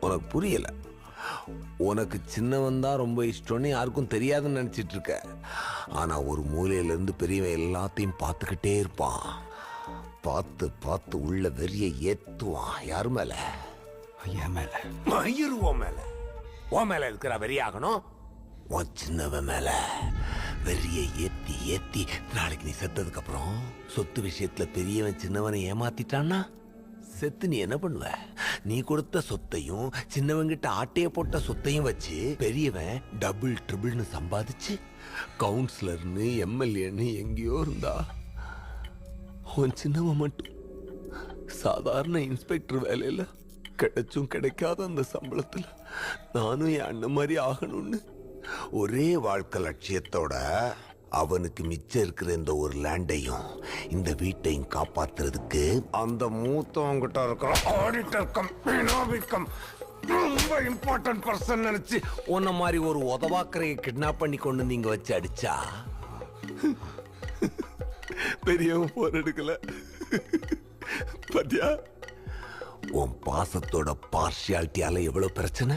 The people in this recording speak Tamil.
உனக்கு புரியல. உனக்கு சின்னவன் தான் ரொம்ப இஷ்டம்னு யாருக்கும் தெரியாதுன்னு நினைச்சிட்டு இருக்க. ஆனா ஒரு மூலையில இருந்து பெரியவன் எல்லாத்தையும் பார்த்துக்கிட்டே இருப்பான். பார்த்து பார்த்து உள்ள வெறிய ஏத்துவான். யாரு மேல? என் மேல. மயிருவோம் மேல. உன் மேல இருக்கிற வெறியாகணும். உன் சின்னவன் மேல வெறிய ஏத்தி ஏத்தி நாளைக்கு நீ செத்ததுக்கு அப்புறம் சொத்து விஷயத்துல பெரியவன் சின்னவனை ஏமாத்திட்டான்னா செத்து நீ என்ன பண்ணுவ? நீ கொடுத்த சொத்தையும் சின்னவங்கிட்ட ஆட்டைய போட்ட சொத்தையும் வச்சு பெரியவன் டபுள் ட்ரிபிள்னு சம்பாதிச்சு கவுன்சிலர்னு எம்எல்ஏன்னு எங்கேயோ இருந்தா, உன் சின்னவன் மட்டும் சாதாரண இன்ஸ்பெக்டர் வேலையில கிடைச்சும் கிடைக்காத அந்த சம்பளத்துல நானும் என் அண்ணன் மாதிரி ஆகணும்னு ஒரே வாழ்க்கை லட்சியத்தோட அவனுக்கு மிச்சம் இருக்கிற இந்த ஒரு லேண்டையும் இந்த வீட்டையும் காப்பாத்துறதுக்கு அந்த மூத்தவங்கிட்ட இருக்கிற ஆடிட்டர் கம் ரொம்ப இம்பார்ட்டன்ட் பர்சன் நினைச்சு உன்ன மாதிரி ஒரு உதவாக்கரையை கிட்னாப் பண்ணி கொண்டு நீங்க வச்சு அடிச்சா பெரியவன் போர் எடுக்கல. பாத்தியா உன் பாசத்தோட பார்ஷியாலிட்டியால எவ்வளவு பிரச்சனை?